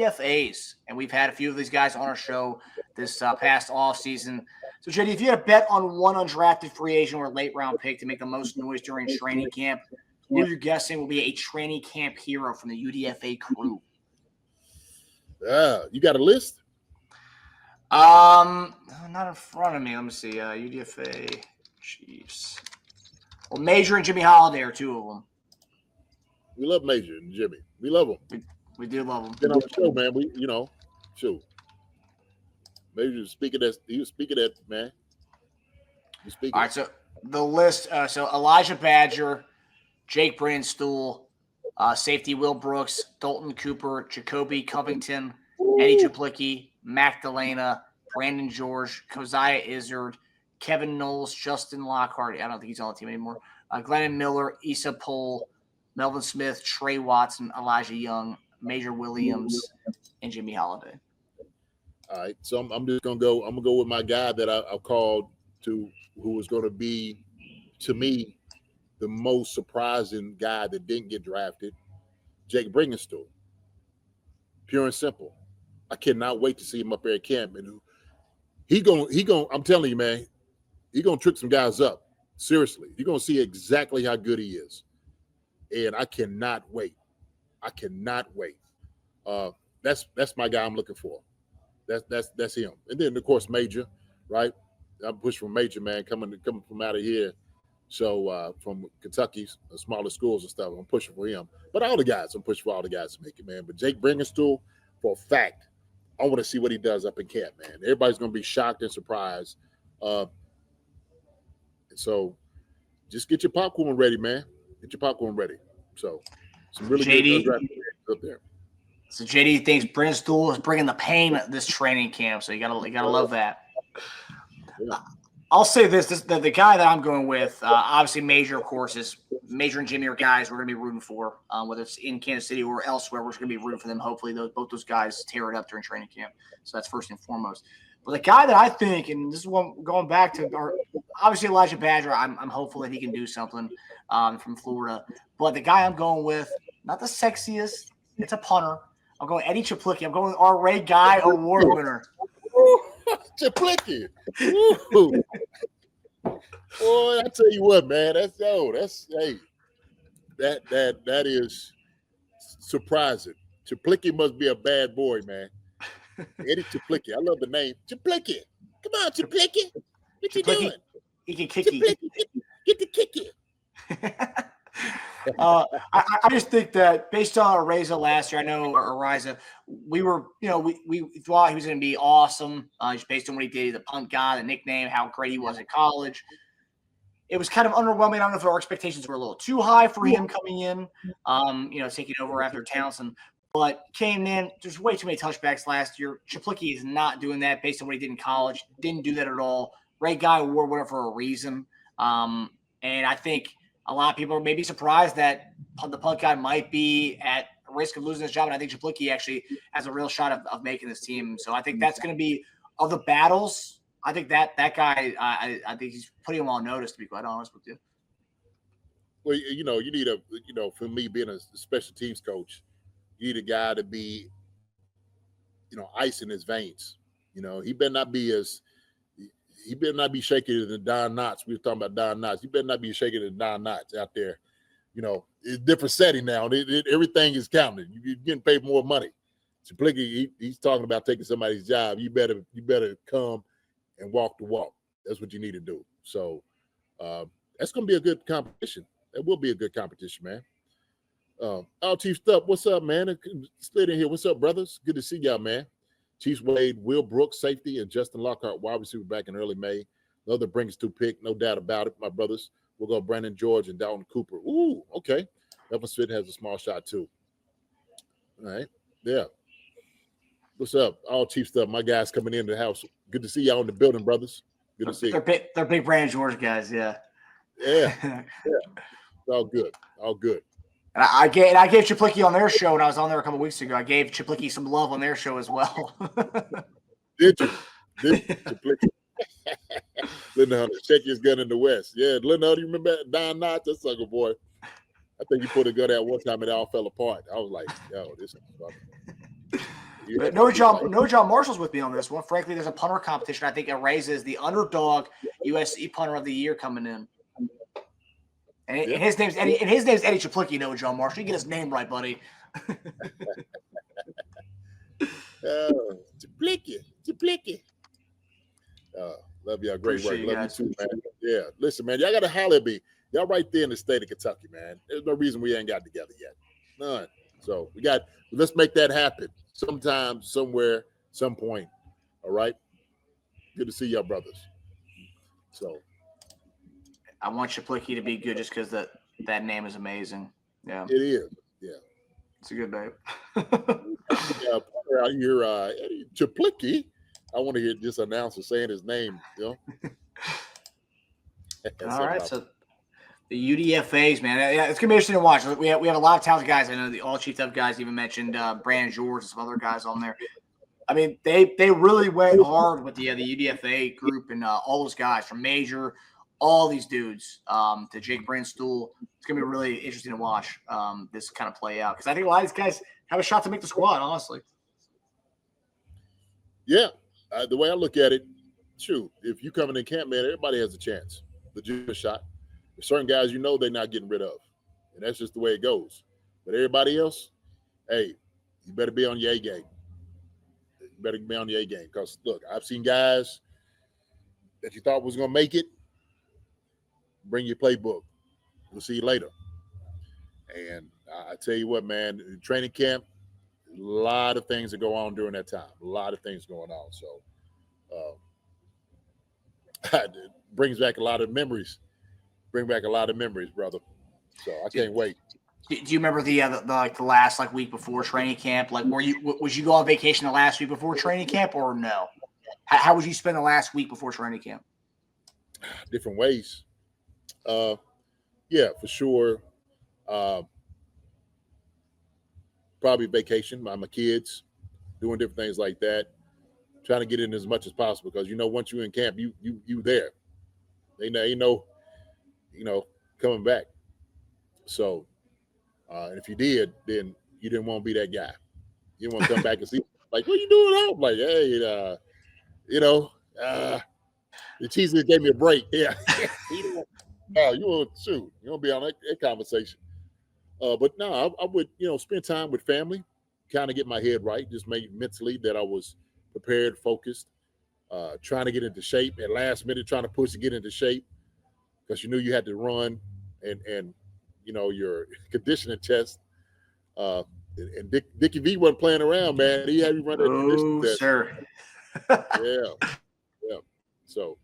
UDFAs, and we've had a few of these guys on our show this past offseason. So, JD, if you had a bet on one undrafted free agent or late round pick to make the most noise during training camp, who you're guessing will be a training camp hero from the UDFA crew? You got a list? Not in front of me. Let me see. UDFA Chiefs. Well, Major and Jimmy Holiday are two of them. We love Major and Jimmy. We love them. We do love them. Been on the show, man. Shoot. Major was speaking that. He was speaking that, man. All right, so the list. So Elijah Badger, Jake Brandstool, safety Will Brooks, Dalton Cooper, Jacoby Covington, Eddie Triplicki, Mac Delana, Brandon George, Keziah Izzard, Kevin Knowles, Justin Lockhart. I don't think he's on the team anymore. Glennon Miller, Issa Pohl, Melvin Smith, Trey Watson, Elijah Young, Major Williams, and Jimmy Holiday. All right, so I'm just gonna go. I'm gonna go with my guy that I called to, who was going to be, to me, the most surprising guy that didn't get drafted, Jake Brandstool. Pure and simple. I cannot wait to see him up there at camp, and he going. I'm telling you, man, he gonna trick some guys up. Seriously, you're gonna see exactly how good he is, and I cannot wait. That's my guy I'm looking for. That's him. And then of course Major, right? I'm pushing for Major, man, coming from out of here. So from Kentucky, the smaller schools and stuff, I'm pushing for him. But all the guys, I'm pushing for all the guys to make it, man. But Jake Brandstool, for a fact, I want to see what he does up in camp, man. Everybody's going to be shocked and surprised. So just get your popcorn ready, man. Get your popcorn ready. So some really good draft up there. So JD thinks Brandstool is bringing the pain this training camp. So you gotta love that. Yeah. I'll say this: the guy that I'm going with, obviously Major, of course, is Major and Jimmy are guys we're going to be rooting for, whether it's in Kansas City or elsewhere. We're going to be rooting for them. Hopefully, both those guys tear it up during training camp. So that's first and foremost. But the guy that I think, and this is one going back to obviously Elijah Badger, I'm hopeful that he can do something from Florida. But the guy I'm going with, not the sexiest, it's a punter. I'm going Eddie Triplicki. I'm going our Ray Guy Award winner. Triplicki. Boy, I tell you what, man, that is surprising. Triplicki must be a bad boy, man. Eddie Triplicki. I love the name. Triplicki. Come on, Triplicki. What you doing? He can kick you. Get the kicky. I just think that based on Ariza last year, I know Ariza, we were, we thought he was going to be awesome just based on what he did, the punt guy, the nickname, how great he was in college. It was kind of underwhelming. I don't know if our expectations were a little too high for him coming in, taking over after Townsend. But came in, there's way too many touchbacks last year. Triplicki is not doing that based on what he did in college. Didn't do that at all. Ray Guy Award winner for a reason. And I think a lot of people are maybe surprised that the punt guy might be at risk of losing his job. And I think Triplicki actually has a real shot of making this team. So I think that's going to be, of the battles, I think that guy, I think he's putting him on notice, to be quite honest with you. Well, you need for me being a special teams coach, you need a guy to be, ice in his veins. He better not be shaking than Don Knotts. We were talking about Don Knotts. He better not be shaking than Don Knotts out there. It's a different setting now. Everything is counted. You're getting paid more money. Triplicki, he's talking about taking somebody's job. You better come and walk the walk. That's what you need to do. So that's going to be a good competition. It will be a good competition, man. All Chief Stuff, what's up, man? Slid in here. What's up, brothers? Good to see y'all, man. Chiefs Wade, Will Brooks, safety, and Justin Lockhart, wide receiver, back in early May. Love the Brandstool pick, no doubt about it, my brothers. We'll go Brandon George and Dalton Cooper. Ooh, okay. Melvin Smith has a small shot, too. All right, yeah. What's up? All Chief Stuff, my guys coming into the house. Good to see y'all in the building, brothers. Good to see you. They're big Brandon George guys, yeah. Yeah. All good. And I gave Triplicki on their show when I was on there a couple of weeks ago. I gave Triplicki some love on their show as well. Did you? Triplicki? Linda Hunter, check his gun in the West. Yeah, Linda Hunter, you remember Don Knotts? That sucker boy. I think he put a gun out one time and it all fell apart. I was like, yo, this is funny. But no John Marshall's with me on this one. Frankly, there's a punter competition. I think Araiza is the underdog USC punter of the year coming in. And his name's Eddie. And his name's Eddie Chaplicki. No John Marshall. You get his name right, buddy. Chaplicki. Love y'all. Great Appreciate work. Love you too, man. Yeah. Listen, man, y'all got to holler at me. Y'all right there in the state of Kentucky, man. There's no reason we ain't got together yet. None. So let's make that happen sometime, somewhere, some point. All right. Good to see y'all brothers. So I want Chaplicki to be good just because that name is amazing. Yeah. it is. Yeah. It's a good name. Out here, Eddie Chaplicki. I want to hear this announcer saying his name. You know. All right. So the UDFAs, man. Yeah, it's gonna be interesting to watch. We have a lot of talented guys. I know the all Chiefs Up guys even mentioned Brandon George and some other guys on there. I mean, they really went hard with the UDFA group and all those guys from Major, all these dudes to Jake Brandstool. It's gonna be really interesting to watch this kind of play out because I think a lot of these guys have a shot to make the squad. Honestly. Yeah, the way I look at it, shoot, if you coming in camp, man, everybody has a chance, legitimate shot. There's certain guys they're not getting rid of, and that's just the way it goes. But everybody else, hey, you better be on your A game. You better be on your A game because look, I've seen guys that you thought was gonna make it. Bring your playbook. We'll see you later. And I tell you what, man, training camp, a lot of things that go on during that time. A lot of things going on. So it brings back a lot of memories. Bring back a lot of memories, brother. So I can't wait. Do you remember the last week before training camp? Like, was you go on vacation the last week before training camp, or no? How would you spend the last week before training camp? Different ways. Yeah, for sure. Probably vacation. My kids doing different things like that. Trying to get in as much as possible because once you're in camp, you there. They know coming back. So, and if you did, then you didn't want to be that guy. You didn't want to come back and see like, what are you doing out? Like, hey, the cheese gave me a break. Yeah. You want to shoot. You want to be on that conversation. But no, I would, spend time with family, kind of get my head right, just make mentally that I was prepared, focused, trying to get into shape at last minute, trying to push to get into shape because you knew you had to run and your conditioning test. And Dickie V wasn't playing around, man. He had you run that conditioning test. Sir. Yeah. So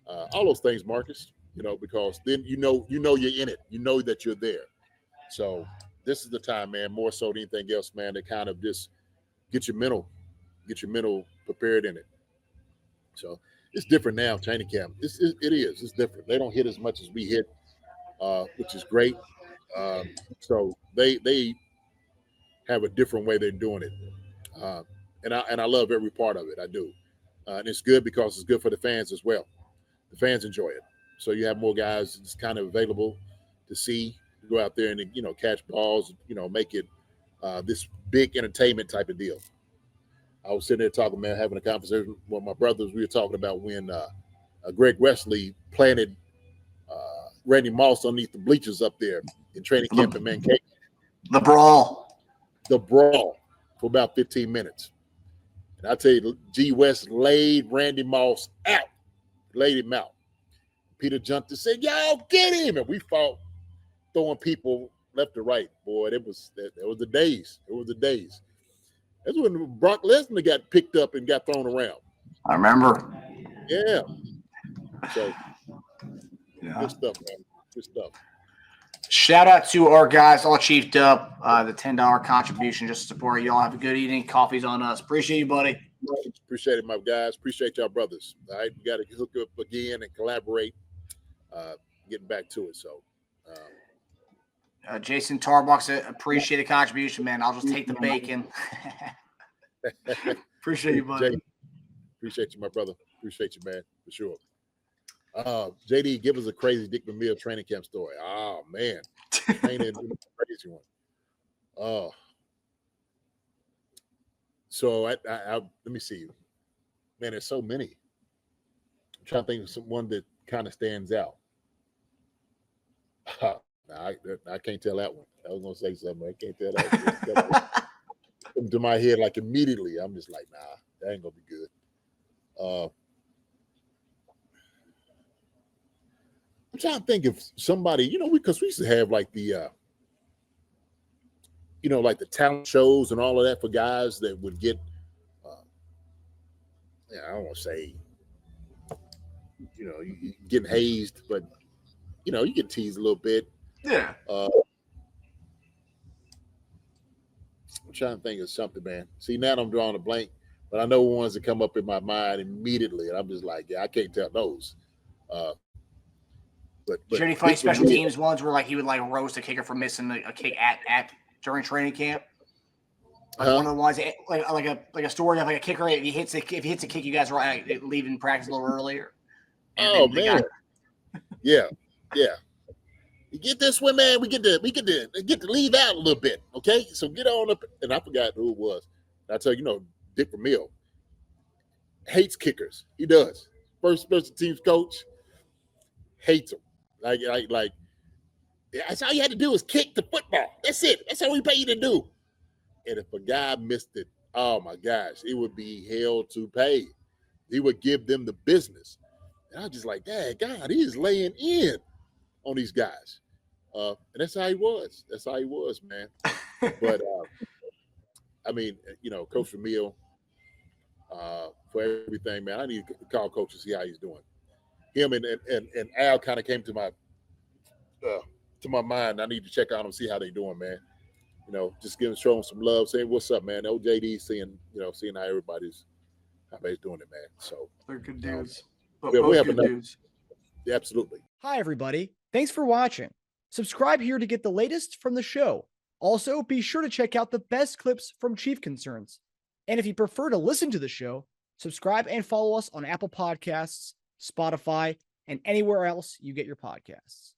all those things, Marcus, because then you know you're in it. You know that you're there. So this is the time, man, more so than anything else, man, to kind of just get your mental prepared in it. So it's different now, training camp. It is. It's different. They don't hit as much as we hit, which is great. So they have a different way they're doing it. And I love every part of it. I do. And it's good because it's good for the fans as well. The fans enjoy it. So you have more guys that's kind of available to see, go out there and, catch balls, make it this big entertainment type of deal. I was sitting there talking, man, having a conversation with my brothers. We were talking about when Greg Wesley planted Randy Moss underneath the bleachers up there in training camp in Mankato. The brawl for about 15 minutes. And I tell you, G. West laid Randy Moss out, laid him out. Peter jumped and said, y'all get him. And we fought, throwing people left to right. Boy, it was the days. It was the days. That's when Brock Lesnar got picked up and got thrown around. I remember. Yeah. So, good stuff, man. Good stuff. Shout out to our guys, all chiefed up. The $10 contribution just to support y'all. Have a good evening. Coffee's on us. Appreciate you, buddy. Appreciate it, my guys. Appreciate y'all brothers. All right. We got to hook up again and collaborate. Getting back to it. So, Jason Tarbuck, appreciate the contribution, man. I'll just take the bacon. Appreciate you, buddy. Jay, appreciate you, my brother. Appreciate you, man, for sure. JD, give us a crazy Dick Vermeil training camp story. Oh, man. Training, crazy one. So I let me see. Man, there's so many. I'm trying to think of someone that kind of stands out. I can't tell that one. I was gonna say something. I can't tell that one. Come to my head like immediately. I'm just like, nah, that ain't gonna be good. I'm trying to think of somebody, because we used to have like the like the talent shows and all of that for guys that would get I don't want to say you getting hazed, but you get teased a little bit. Yeah. I'm trying to think of something, man. See, now I'm drawing a blank, but I know ones that come up in my mind immediately, and I'm just like, yeah, I can't tell those. But is there any funny special teams ones where like he would like roast a kicker for missing a kick at during training camp? Like one of the ones like a story of like a kicker if he hits a kick, you guys are leaving practice a little earlier. Oh man, yeah. You get this one, man. We get to leave out a little bit, okay? So get on up. And I forgot who it was. I tell you, Dick Vermeil hates kickers. He does. First special teams coach hates them. Like that's all you had to do is kick the football. That's it. That's all we pay you to do. And if a guy missed it, oh my gosh, it would be hell to pay. He would give them the business. And I was just like, dang, God, he is laying in on these guys. And that's how he was. That's how he was, man. But I mean, Coach Vermeil, for everything, man. I need to call Coach to see how he's doing. Him and Al kind of came to my mind. I need to check out them, see how they doing, man. Just show them some love, saying what's up, man. OJD seeing how everybody's doing it, man. So they're good dudes. We have good dudes. Yeah, absolutely. Hi, everybody. Thanks for watching. Subscribe here to get the latest from the show. Also, be sure to check out the best clips from Chief Concerns. And if you prefer to listen to the show, subscribe and follow us on Apple Podcasts, Spotify, and anywhere else you get your podcasts.